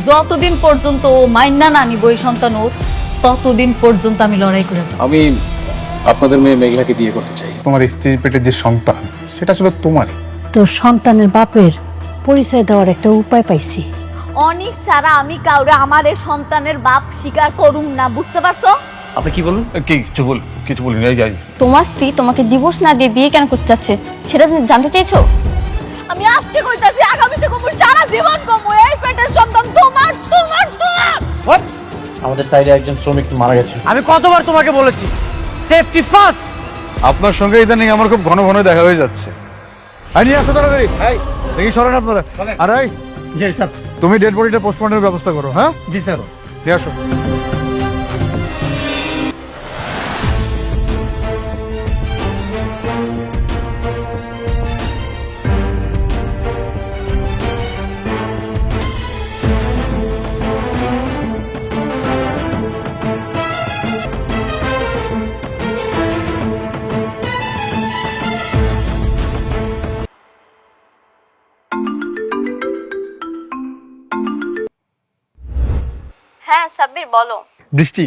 যতদিন পর্যন্ত ও মাইন্না না নিব এই সন্তান ওর, ততদিন পর্যন্ত আমি লড়াই করে যাব। আমি আপনাদের মেয়ে মেঘলাকে বিয়ে করতে চাই। তোমার স্ত্রীর পেটে যে সন্তান সেটা আসলে তোমার। তোর সন্তানের বাপের পরিচয় দেওয়ার একটা উপায় পাইছি। অনেক সারা আমি কাউরে আমার এই সন্তানের বাপ স্বীকার করুম না, বুঝতে পারছো? আপনি কি বলুন? কিছু বলি না, যাই। তোমার স্ত্রী তোমাকে ডিভোর্স না দিয়ে বিয়ে কেন করতে চাচ্ছে সেটা জানতে চাইছো? আমি আজকে কইতাছি, আগামীতে কমু, সারা জীবন কমু, এই পেটের সন্তান তোমার তোমার তোমার। আমাদের সাইডে একজন শ্রমিক মারা গেছে। আমি কতবার তোমাকে বলেছি সেফটি ফার্স্ট। আপনার সঙ্গে ইদানিং আমার খুব ঘন ঘন দেখা হয়ে যাচ্ছে। নিয়ে আসো তাড়াতাড়ি, দেখি সরেন আপনারা। আরে জি স্যার। তুমি ডেড বডিটা পোস্টমর্টমের ব্যবস্থা করো। হ্যাঁ জি স্যার। নিয়ে আসো। হ্যাঁ সাব্বির বলো। বৃষ্টি,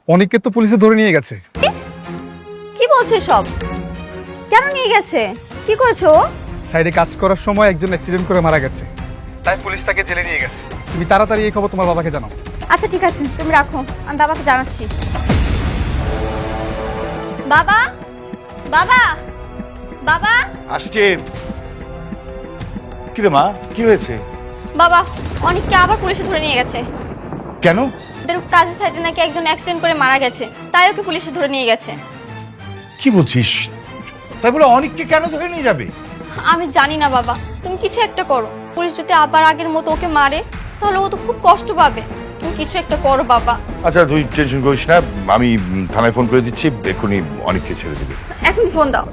অনেককে তো পুলিশে ধরে নিয়ে গেছে। কি বলছো সব? কেন নিয়ে গেছে? কি করেছো? সাইডে কাজ করার সময় একজন অ্যাক্সিডেন্ট করে মারা গেছে, তাই পুলিশ তাকে জেলে নিয়ে গেছে। তুমি তাড়াতাড়ি এই খবর তোমার বাবাকে জানাও। আচ্ছা ঠিক আছে, তুমি রাখো, আমি বাবাকে জানাচ্ছি। বাবা, বাবা, বাবা, আসছে। কি রে মা, কি হয়েছে? বাবা, অনেককে আবার পুলিশে ধরে নিয়ে গেছে। কেন? ওদের কাজের সাইডে নাকি একজন অ্যাক্সিডেন্ট করে মারা গেছে, তাই ওকে পুলিশে ধরে নিয়ে গেছে। কি বলছিস? তাই বলে অনেককে কেন ধরে নিয়ে যাবে? আমি জানি না বাবা, তুমি কিছু একটা করো। পুলিশ যদি আবার আগের মতো ওকে মারে তাহলে ও তো খুব কষ্ট পাবে। তুমি কিছু একটা করো বাবা। আচ্ছা তুই টেনশন করিস না, আমি থানায় ফোন করে দিচ্ছি, এক্ষুনি অনেককে ছেড়ে দেবে। এখন ফোন দাও।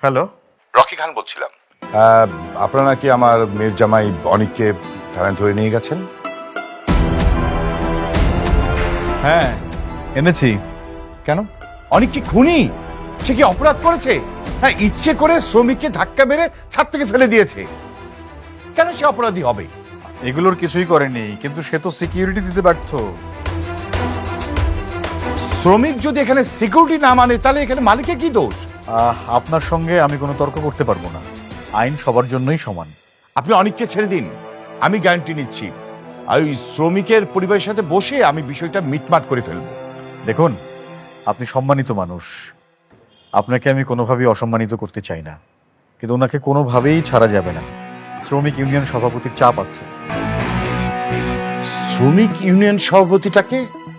হ্যালো, রকি খান বলছিলাম। আপনারা নাকি আমার মেয়ের জামাই অনেককে থানায় ধরে নিয়ে গেছেন? হ্যাঁ এনেছি। কেন? অনেক কি খুনি? সে কি অপরাধ করেছে? হ্যাঁ, ইচ্ছে করে শ্রমিককে ধাক্কা মেরে ছাদ থেকে ফেলে দিয়েছে। কেন সে অপরাধী হবে? এগুলোর কিছুই করেনি, কিন্তু সে তো সিকিউরিটি দিতে ব্যর্থ। শ্রমিক যদি এখানে সিকিউরিটি না মানে তাহলে এখানে মালিকের কি দোষ? আপনার সঙ্গে আমি কোনো তর্ক করতে পারবো না। আইন সবার জন্যই সমান। আপনি অনেককে ছেড়ে দিন, আমি গ্যারান্টি নিচ্ছি আর ওই শ্রমিকের পরিবারের সাথে বসে আমি বিষয়টা মিটমাট করে ফেলবো। দেখুন, আপনি সম্মানিত মানুষ, আপনাকে আমি কোনোভাবেই অসম্মানিত করতে চাই না, কিন্তু ওনাকে কোনোভাবেই ছাড়া যাবে না। শ্রমিক ইউনিয়ন সভাপতির চাপ আছে। শ্রমিক ইউনিয়ন সভাপতিটাকে?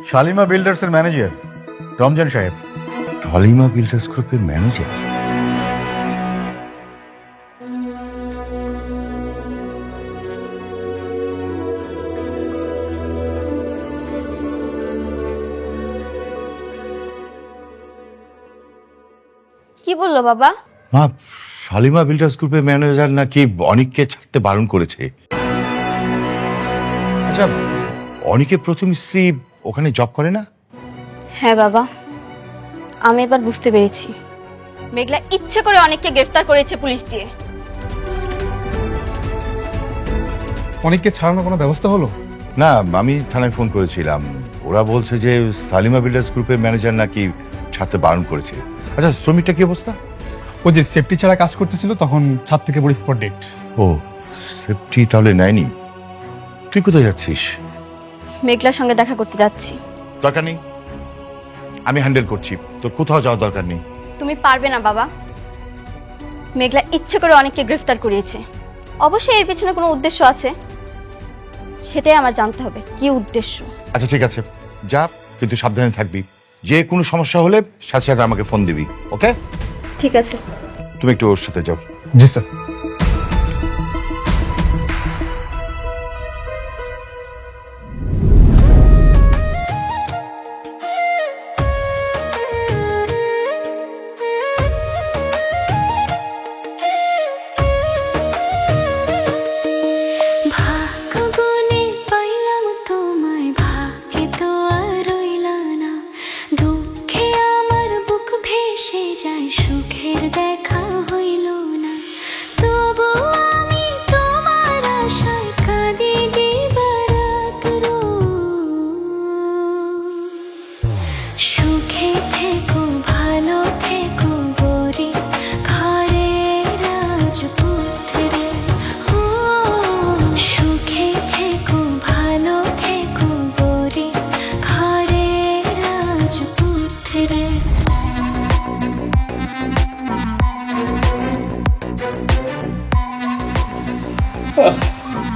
শালিমা বিল্ডার্স এর ম্যানেজার রমজান সাহেব। হালিমা বিল্ডার্স গ্রুপের ম্যানেজার? কি বললো বাবা? মা, শালিমা বিল্ডার্স গ্রুপের ম্যানেজার নাকি অনেককে ছাড়তে বারণ করেছে। আচ্ছা, অনেকের প্রথম স্ত্রী ওখানে জব করে না? হ্যাঁ বাবা, আমি এবার বুঝতে পেরেছি। মেঘলা ইচ্ছে করে অনেককে গ্রেফতার করেছে পুলিশ দিয়ে। অনেককে ছাড়ানোর কোনো ব্যবস্থা হলো? না, আমি থানায় ফোন করেছিলাম, ওরা বলছে যে সালিমা বিল্ডার্স গ্রুপের ম্যানেজার নাকি ছাড়তে বারণ করেছে। আচ্ছা, শ্রমিকটা কি অবস্থা? ও যে সেফটি ছাড়া কাজ করতেছিল তখন ছাদ থেকে পড়ে স্পট ডেট। ও, সেফটি তাহলে নেয়নি। তুই কোথায় যাচ্ছিস? মেঘলার সঙ্গে দেখা করতে যাচ্ছি। দরকার নেই, আমি হ্যান্ডেল করছি, তোর কোথাও যাওয়ার দরকার নেই। তুমি পারবে না বাবা। মেঘলা ইচ্ছে করে অনেককে গ্রেফতার করিয়েছে। অবশ্যই এর পেছনে কোনো উদ্দেশ্য আছে, সেটাই আমার জানতে হবে কি উদ্দেশ্য। আচ্ছা ঠিক আছে, যা, কিন্তু সাবধানে থাকবি। যে কোনো সমস্যা হলে সাথে সাথে আমাকে ফোন দিবি, ওকে? ঠিক আছে। তুমি একটু ওর সাথে যাও। জি স্যার। ভাগ্যগুণে পাইলাম তোমায়, ভাগ্যে তো আর রইলাম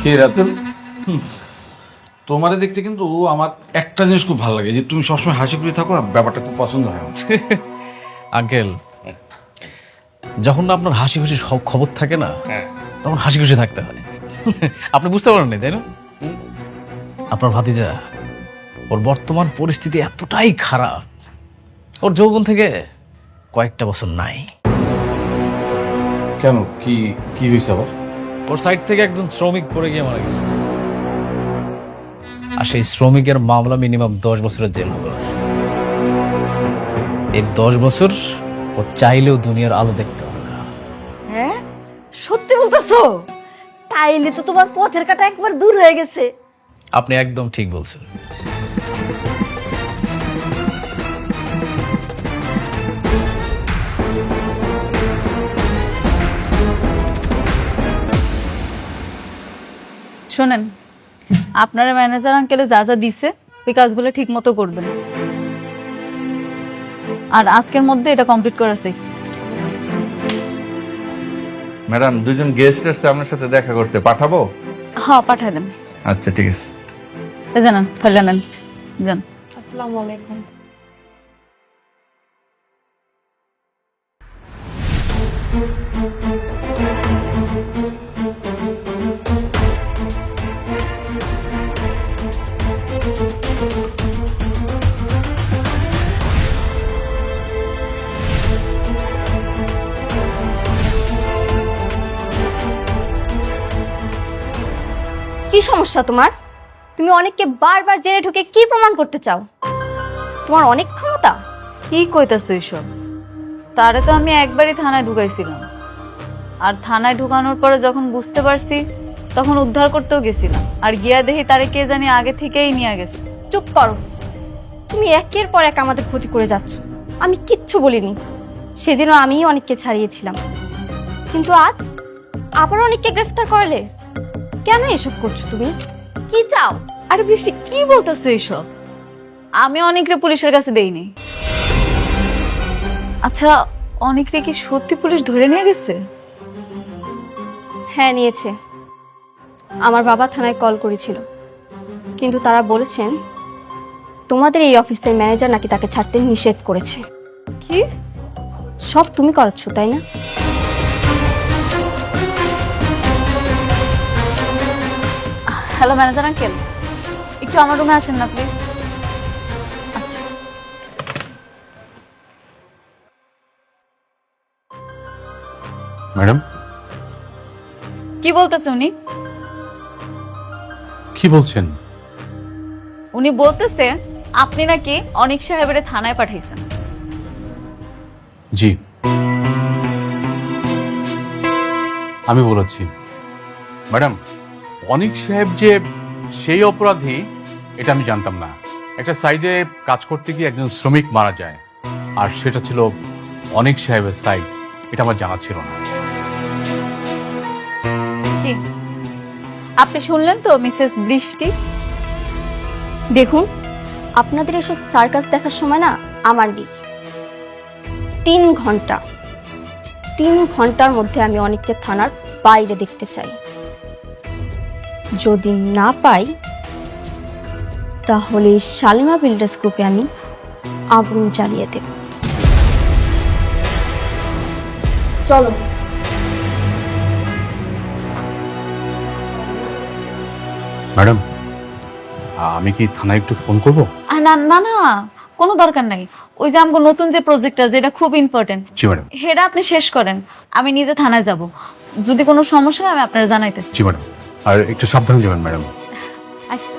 কে রাতুল? তোমারে দেখতে কিন্তু আমার একটা জিনিস খুব ভালো লাগে, যে তুমি সবসময় হাসি খুশি থাকো না, ব্যাপারটা খুব পছন্দ হয় আমার। আঙ্কেল, যখন না আপনার হাসি খুশি সব খবর থাকে না, তখন হাসি খুশি থাকতে হয়। আপনি বুঝতে পারেন না, তাই না? আপনার ভাতিজা, ওর বর্তমান পরিস্থিতি এতটাই খারাপ, ওর যৌবন থেকে কয়েকটা বছর নাই। কেন, কি কি হয়েছে আবার? ওর সাইড থেকে একজন শ্রমিক পড়ে গিয়ে মারা গেছে, আর সেই শ্রমিকের মামলা মিনিমাম 10 বছরের জেল হবে। এই 10 বছর ও চাইলেও দুনিয়ার আলো দেখতে পারবে না। হ্যাঁ, সত্যি বলতেছো? তাইলে তো তোমার পথের কাটা একবার দূর হয়ে গেছে। আপনি একদম ঠিক বলছেন। শোনেন, আপনারা ম্যানেজার আঙ্কেলে যা যা দিছে ওই কাজগুলো ঠিক মতো করবেন, আর আজকের মধ্যে এটা কমপ্লিট করেছে। ম্যাডাম, দুজন গেস্ট আসছে আপনার সাথে দেখা করতে, পাঠাবো? হ্যাঁ, পাঠায় দেন। আচ্ছা, ঠিক আছে। জানান, ফেলে নেন, যান। আসসালামু আলাইকুম। কি সমস্যা তোমার? তুমি অনেককে বারবার জেলে ঢুকে কি প্রমাণ করতে চাও? তোমার অনেক ক্ষমতা। কি কইতাছো এইসব? তারে তো আমি একবারই থানায় ঢুকাইছিলাম, আর থানায় ঢুকানোর পরে যখন বুঝতে পারছি তখন উদ্ধার করতেও গেছিলাম, আর গিয়া দেখি তারে কে জানি আগে থেকেই নিয়ে গেছে। চুপ করো, তুমি একের পর এক আমাদের ক্ষতি করে যাচ্ছ। আমি কিচ্ছু বলিনি, সেদিনও আমিই অনেককে ছাড়িয়েছিলাম, কিন্তু আজ আবার অনেককে গ্রেফতার করলে। কেন এসব করছো তুমি? কি চাও? আরে বৃষ্টি, কি বলতেছো এইসব? আমি অনেকরে পুলিশের কাছে দেইনি। আচ্ছা, অনেকরে কি সত্যি পুলিশ ধরে নিয়ে গেছে? হ্যাঁ, নিয়েছে। আমার বাবা থানায় কল করেছিল, কিন্তু তারা বলেছেন তোমাদের এই অফিসের ম্যানেজার নাকি তাকে ছাড়তে নিষেধ করেছে। কি? সব তুমি করাচ্ছ, তাই না? হ্যালো ম্যানেজার আঙ্কেল, একটু আমার রুমে আসেন না প্লিজ। আচ্ছা। ম্যাডাম, কি বলতেছে উনি? কি বলছেন? উনি বলতেছে আপনি নাকি অনিক সাহেবের থানায় পাঠাইছেন। জি, আমি বলেছি। ম্যাডাম, অনিক সাহেব যে সেই অপরাধী এটা আমি জানতাম না। একটা সাইডে কাজ করতে গিয়ে একজন শ্রমিক মারা যায়, আর সেটা ছিল অনিক সাহেবের সাইড, এটা আমার জানা ছিল না। কি আপনি শুনলেন তো মিসেস বৃষ্টি? দেখুন, আপনাদের এসব সার্কাস দেখার সময় না আমার নেই। 3 ঘন্টা, 3 ঘন্টার মধ্যে আমি অনেককে থানার বাইরে দেখতে চাই। যদি না পাই তাহলে শালিমা বিল্ডার্স গ্রুপে আমি আগুন জ্বালিয়ে দেব। চলো। ম্যাডাম, আমি কি থানায় একটু ফোন করব? না না না, কোনো দরকার নাই। ওই যে আমাকে নতুন যে প্রজেক্টটা, যেটা খুব ইম্পর্টেন্ট, জি ম্যাডাম। সেটা আপনি শেষ করেন, আমি নিজে থানায় যাব। যদি কোনো সমস্যা হয় আমি আপনার জানাইতেছি। জি ম্যাডাম, আর একটু সাবধানে যাবেন ম্যাডাম। আচ্ছা।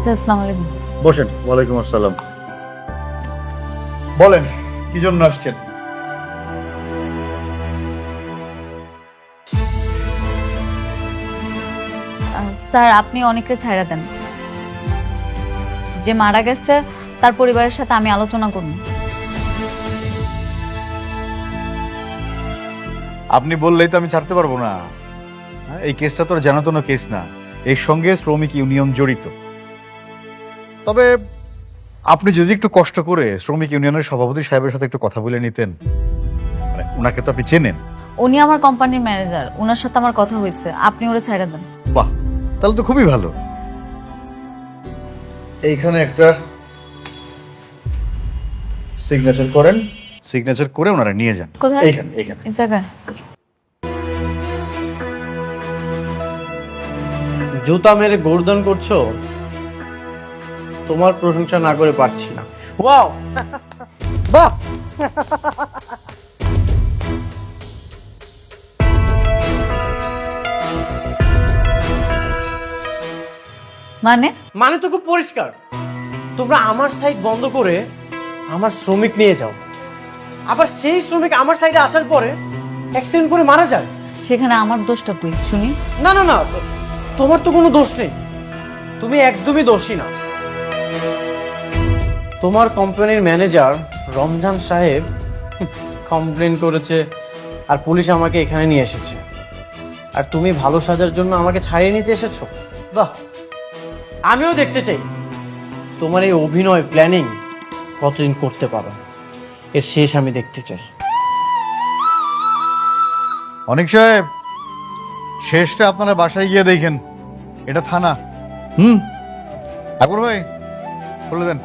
স্যার, আসসালামু আলাইকুম। বসেন। ওয়ালাইকুম আসসালাম। বলেন, কি জন্য আসছেন? স্যার, আপনি অনেককে ছাড়া দেন। যে মারা গেছে তার পরিবারের সাথে আমি আলোচনা করব। আপনি বললেই তো আমি ছাড়তে পারবো না। এই কেসটা তো জানাতনো কেস না। এর সঙ্গে শ্রমিক ইউনিয়ন জড়িত। তবে আপনি যদি একটু কষ্ট করে শ্রমিক ইউনিয়নের সভাপতি সাহেবের সাথে একটু কথা বলে নিতেন, মানে ওনাকে তো আপনি চেনেন। উনি আমার কোম্পানির ম্যানেজার, ওনার সাথে আমার কথা হয়েছে, আপনি ওরা ছাইড়া দেন। বাহ, তাহলে তো খুবই ভালো। এইখানে একটা সিগনেচার করেন, সিগনেচার করে ওনারা নিয়ে যান। কোথায়? এইখানে এইখানে। এই জায়গায়। জুতা মেরে গোর্দন করছো, তোমার প্রশংসা না করে পারছি না। ওয়াও, বাহ। মানে তো খুব পরিষ্কার, তোমরা আমার সাইড বন্ধ করে আমার শ্রমিক নিয়ে যাও, আবার সেই শ্রমিক আমার সাইডে আসার পরে অ্যাক্সিডেন্ট করে মারা যায়। সেখানে আমার দোষটা কই শুনি? না না না, তোমার তো কোনো দোষ নেই, তুমি একদমই দোষী না। তোমার কোম্পানির ম্যানেজার রমজান সাহেব কমপ্লেন করেছে, আর পুলিশ আমাকে এখানে নিয়ে এসেছে, আর তুমি ভালো সাজার জন্য আমাকে ছাড়িয়ে নিতে এসেছো। বাহ, আমিও দেখতে চাই তোমার এই অভিনয় প্ল্যানিং কতদিন করতে পারো, এর শেষ আমি দেখতে চাই। অনেক সাহেব, শেষটা আপনারা বাসায় গিয়ে দেখেন, এটা থানা। আকবর ভাই বলে দেন।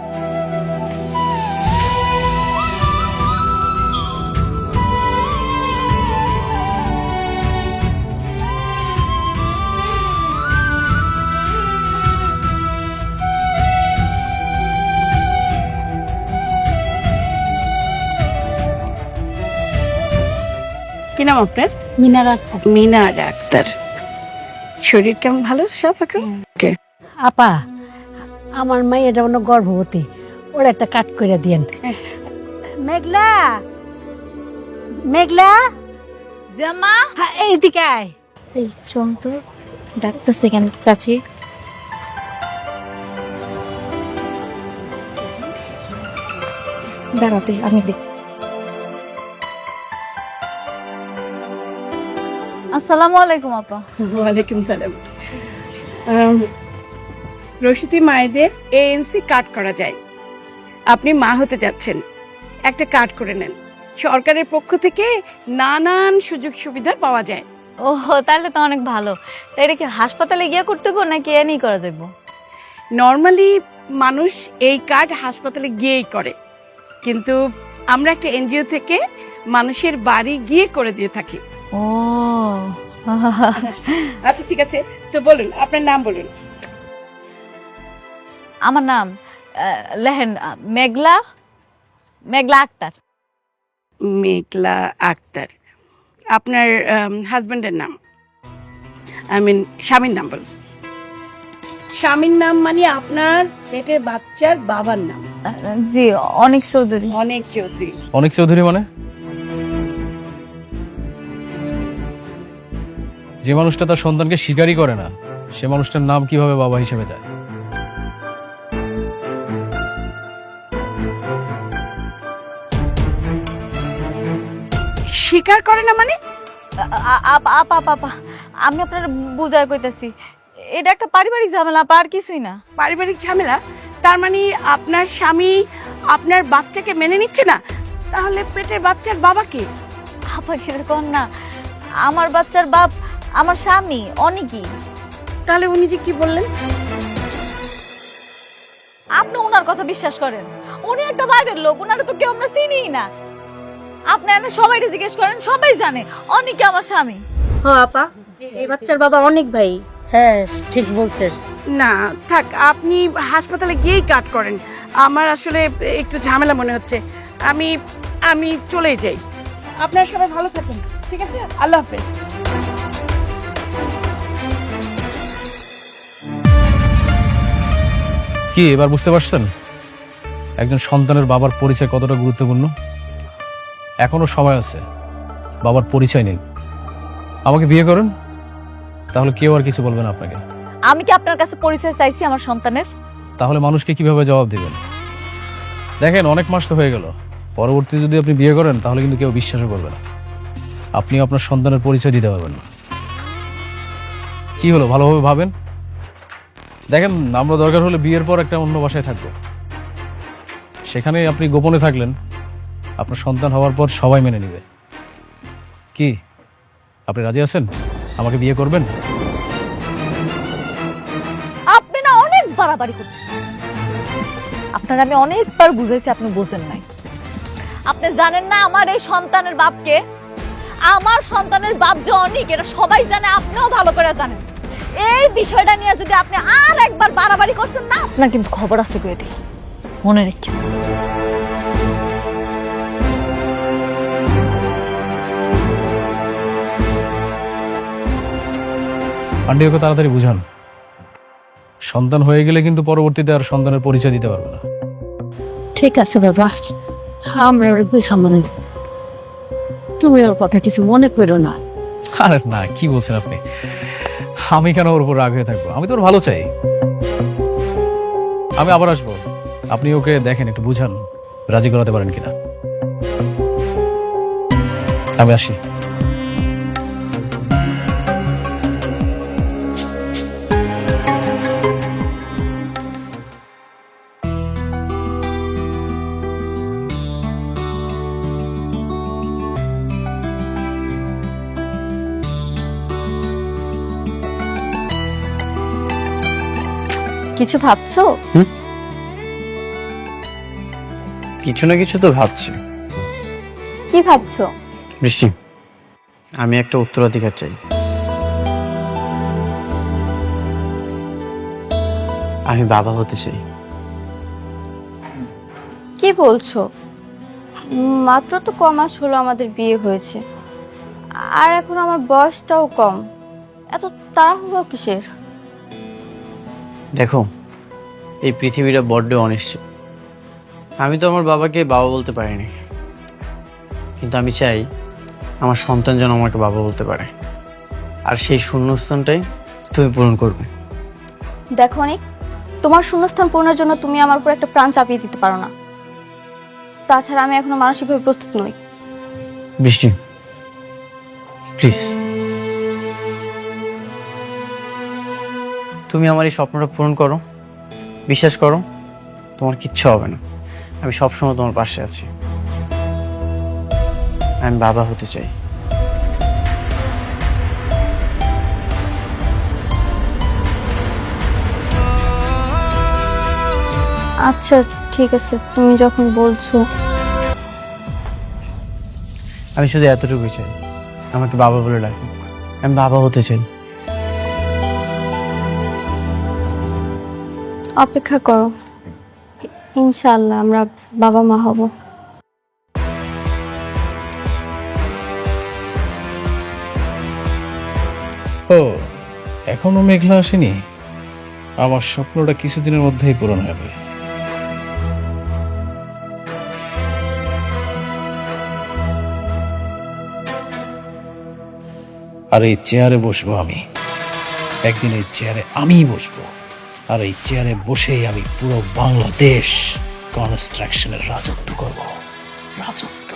কি নাম আপনার? মিনার আক্তার। মিনা ডাক্তার। শরীর কেমন? ভালো সব এখন? আপা, আমার মাইয়াটা অন্য গর্ভবতী, ওর একটা কাট করে দিয়েন। মেঘলা, মেঘলা, জামা হ্যাঁ, এইদিকে আয়। এই চল তো, ডাক্তার সেকেন্ড চাচি। দাঁড়াতে আমি দেখ। আসসালামু আলাইকুম আপা। ওয়ালাইকুম সালাম। রশিদি মায়েদের এএনসি কার্ড করা যায়, আপনি মা হতে যাচ্ছেন, একটা কার্ড করে নেন। সরকারের পক্ষ থেকে নানান সুযোগ সুবিধা পাওয়া যায়। ও তাহলে তো অনেক ভালো। তাই এটা কি হাসপাতালে গিয়ে করতে হবে নাকি এনেই করা যাবে? নর্মালি মানুষ এই কার্ড হাসপাতালে গিয়েই করে, কিন্তু আমরা একটা এনজিও থেকে মানুষের বাড়ি গিয়ে করে দিয়ে থাকি। ও আচ্ছা ঠিক আছে, তো বলুন আপনার নাম বলুন। আমার নাম লেহেন মেঘলা, মেঘলা আক্তার। মেঘলা আক্তার। আপনার হাজবেন্ডের নাম, আই মিন স্বামীর নাম বলুন। স্বামীর নাম মানে আপনার পেটের বাচ্চার বাবার নাম? জি, অনেক চৌধুরী। অনেক চৌধুরী। অনেক চৌধুরী মানে? যে মানুষটা তার সন্তানকে স্বীকারই করে না, সে মানুষটার নাম কিভাবে বাবা হিসেবে যায়? স্বীকার করে না মানে? আপা আপা, আমি আপনার বুঝায় কইতাছি, এটা একটা পারিবারিক ঝামেলা আপা, আর কিছুই না। পারিবারিক ঝামেলা? তার মানে আপনার স্বামী আপনার বাচ্চাকে মেনে নিচ্ছে না? তাহলে পেটের বাচ্চার বাবা কে? আপা কিরকম না, আমার বাচ্চার বাপ আমার স্বামী অনেকই। তাহলে উনি যে কি বললেন? আপনি ওনার কথা বিশ্বাস করেন? উনি একটা বাইরের লোক, ওনারা তো কেউ আমরা চিনিই না। আপনি এনে সবাই জিজ্ঞেস করেন, সবাই জানে অনেকে আমার স্বামী। হ্যাঁ আপা, এই বাচ্চার বাবা অনেক ভাই। হ্যাঁ ঠিক বলছেন। না থাক, আপনি হাসপাতালে গিয়েই কাট করেন, আমার আসলে একটু ঝামেলা মনে হচ্ছে। আমি চলেই যাই। আপনারা সবাই ভালো থাকুন, ঠিক আছে? আল্লাহ হাফেজ। কি এবার বুঝতে পারছেন একজন সন্তানের বাবার পরিচয় কতটা গুরুত্বপূর্ণ? এখনো সময় আছে, বাবার পরিচয় নিন, আমাকে বিয়ে করেন, তাহলে কেউ আর কিছু বলবে না আপনাকে। আমি কি আপনার কাছে পরিচয় চাইছি আমার সন্তানের? তাহলে মানুষকে কিভাবে জবাব দিবেন? দেখেন অনেক মাস তো হয়ে গেল, পরবর্তী যদি আপনি বিয়ে করেন তাহলে কিন্তু কেউ বিশ্বাসও করবে না, আপনিও আপনার সন্তানের পরিচয় দিতে পারবেন না। কি হলো, ভালোভাবে ভাবেন। দেখেন, আমরা দরকার হলে বিয়ের পর একটা অন্য বাসায় থাকবো, সেখানে আপনি গোপনে থাকলেন, আপনার সন্তান হওয়ার পর সবাই মেনে নেবে। কি আপনি রাজি আছেন? আমাকে বিয়ে করবেন? আপনি না অনেক বাড়াবাড়ি করতেছেন। আপনার আমি অনেকবার বুঝাইছি, আপনি বোঝেন নাই। আপনি জানেন না আমার এই সন্তানের বাপকে? আমার সন্তানের বাপ যে অনেক, এটা সবাই জানে, আপনিও ভালো করে জানেন। এই বিষয়টা নিয়ে যদি আপনি আর একবার বাড়াবাড়ি করছেন না, আপনার কিন্তু খবর আছে কয়ে দিলাম, মনে রেখে। আন্টি, ওকে তাড়াতাড়ি বুঝান। সন্তান হয়ে গেলে কিন্তু পরবর্তীতে আর সন্তানের পরিচয় দিতে পারবে না। ঠিক আছে বাবা, আমরা ওর বুঝাবো না। তুমি ওর কথা কিছু মনে করো না। আরে না, কি বলছেন আপনি? আমি কেন ওর উপর রাগ হয়ে থাকবো? আমি তো ওর ভালো চাই। আমি আবার আসবো, আপনি ওকে দেখেন, একটু বুঝান, রাজি করাতে পারেন কিনা। আমি আসি। কিছু ভাবছো? কিছু না কিছু তো ভাবছি। কি ভাবছো? বৃষ্টি, আমি একটা উত্তরাধিকার চাই। আমি বাবা হতে চাই। কি বলছো? মাত্র তো ক মাস হলো আমাদের বিয়ে হয়েছে, আর এখন আমার বয়সটাও কম, এত তাড়াহুড়ো কিসের? দেখো, এই পৃথিবীটা বড্ড অনিশ্চিত। আমি তো আমার বাবাকে বাবা বলতে পারিনি, কিন্তু আমি চাই আমার সন্তান যেন আমাকে বাবা বলতে পারে, আর সেই শূন্যস্থানটাই তুমি পূরণ করবে। দেখো অনেক, তোমার শূন্যস্থান পূরণের জন্য তুমি আমার উপর একটা প্রাণ চাপিয়ে দিতে পারো না। তাছাড়া আমি এখনো মানসিকভাবে প্রস্তুত নই। বৃষ্টি, প্লিজ, তুমি আমার এই স্বপ্নটা পূরণ করো। বিশ্বাস করো, তোমার কিচ্ছু হবে না। আমি সবসময় তোমার পাশে আছি। আমি বাবা হতে চাই। আচ্ছা ঠিক আছে, তুমি যখন বলছো। আমি শুধু এতটুকুই চাই, আমাকে বাবা বলে ডাকুক। আমি বাবা হতে চাই। অপেক্ষা করো, ইনশাআল্লাহ আমরা বাবা মা হব। ও, এখনো মেঘলা আসেনি? আমার স্বপ্নটা কিছুদিনের মধ্যেই পূরণ হবে। আর এই চেয়ারে বসবো আমি, একদিন এই চেয়ারে আমিই বসবো, আর এই চেয়ারে বসেই আমি পুরো বাংলাদেশ কনস্ট্রাকশনের রাজত্ব করব। রাজত্ব।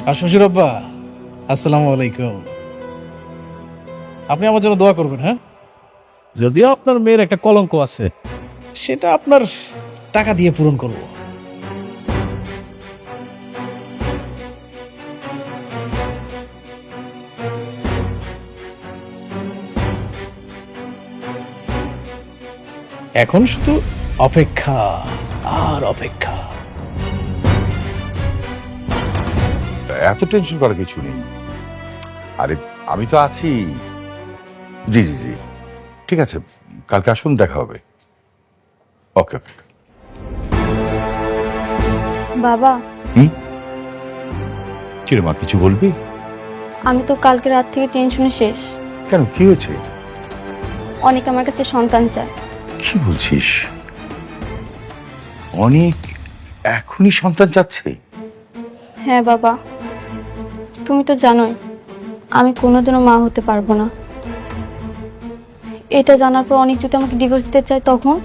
আর শ্বশুর আব্বা, আসসালামু আলাইকুম। আপনি আমার জন্য দোয়া করবেন। হ্যাঁ, যদিও আপনার মেয়ের একটা কলঙ্ক আছে, সেটা আপনার টাকা দিয়ে পূরণ করব। এখন শুধু অপেক্ষা আর অপেক্ষা। এত টেনশন করার কিছু নেই। আরে আমি তো আছি। জি জি জি, ঠিক আছে, কালকে আসুন, দেখা হবে। ওকে ওকে। বাবা, কি রে মা, কিছু বলবি? আমি তো কালকে রাত থেকে টেনশনে শেষ। কেন, কি হয়েছে? অনেক আমার কাছে সন্তান চায়। কি বলছিস? অনেক এখনই সন্তান চাচ্ছে? হ্যাঁ বাবা, তুমি তো জানোই আমি কোনোদিনও মা হতে পারবো না। এটা জানার পর অনেক যদি আমাকে ডিভোর্স দিতে চায় তখন?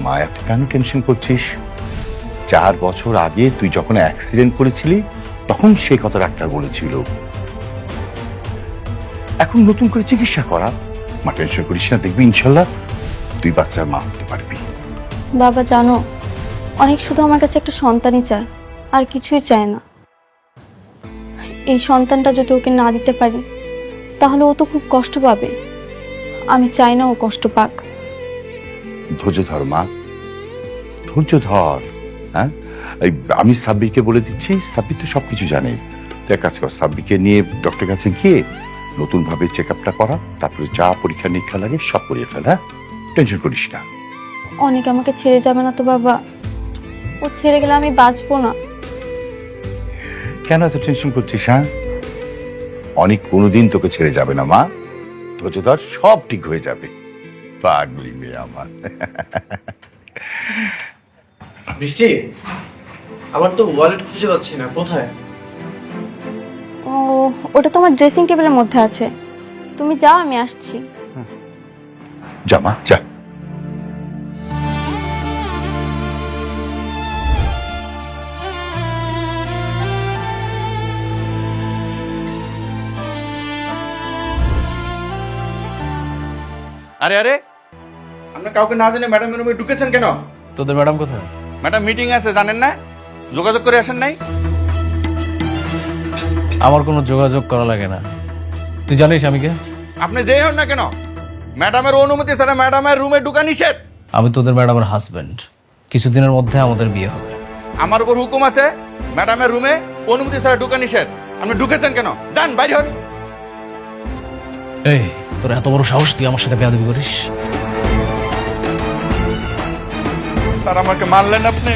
মা, এত কেন টেনশন করছিস? 4 বছর আগে তুই যখন অ্যাক্সিডেন্ট করেছিলি তখন সে কত ডাক্তার বলেছিল। এখন নতুন করে চিকিৎসা করা। মা, টেনশন করিস না, দেখবি ইনশাল্লাহ তুই বাচ্চার মা হতে পারবি। বাবা জানো, অনেক শুধু আমার কাছে একটা সন্তানই চায়, আর কিছুই চায় না। এই সন্তানটা যদি ওকে না দিতে পারি তাহলে ও তো খুব কষ্ট পাবে। আমি চাই না ও কষ্ট পাক। ধৈর্য ধর মা, ধৈর্য ধর। হ্যাঁ, আমি সাব্বিরকে বলে দিচ্ছি, সাব্বির তো সবকিছু জানে। তো এক কাজ কর, সাব্বিরকে নিয়ে ডক্টরের কাছে গিয়ে নতুন ভাবে চেক আপটা করা, তারপরে যা পরীক্ষা নিরীক্ষা লাগে সব করিয়ে ফেল। হ্যাঁ, টেনশন করিস না। অনেক আমাকে ছেড়ে যাবে না তো বাবা? ও ছেড়ে গেলে আমি বাঁচবো না। কেন এত টেনশন করছিস? হ্যাঁ, অনেক কোনোদিন তোকে ছেড়ে যাবে না মা, ধৈর্য ধর, সব ঠিক হয়ে যাবে। পাগলি মেয়ে আমার। বৃষ্টি, আমার তো ওয়ালেট খুঁজে পাচ্ছি না, কোথায়? ও, ওটা তো আমার ড্রেসিং টেবিলের মধ্যে আছে। তুমি যাও, আমি আসছি। যা মা, যা। আরে আরে, আপনি কাউকে না জানে ম্যাডামের রুমে ঢুকেছেন কেন? তোদের ম্যাডাম কোথায়? ম্যাডাম মিটিং আছে, জানেন না? যোগাযোগ করে আসেন নাই? আমার কোনো যোগাযোগ করা লাগে না। তুই জানিস আমি কে? আপনি যেই হন না কেন, ম্যাডামের অনুমতি ছাড়া ম্যাডামের রুমে ঢুকা নিষেধ। আমি তোদের ম্যাডামের হাজবেন্ড। কিছুদিনের মধ্যে আমাদের বিয়ে হবে। আমার উপর হুকুম আছে, ম্যাডামের রুমে অনুমতি ছাড়া ঢুকা নিষেধ। আপনি ঢুকেছেন কেন? যান, বাইরে হন। এই, তোর এত বড় সাহস, তুই আমার সাথে বেয়াদবি করিস? স্যার, আমাকে মারলেন আপনি?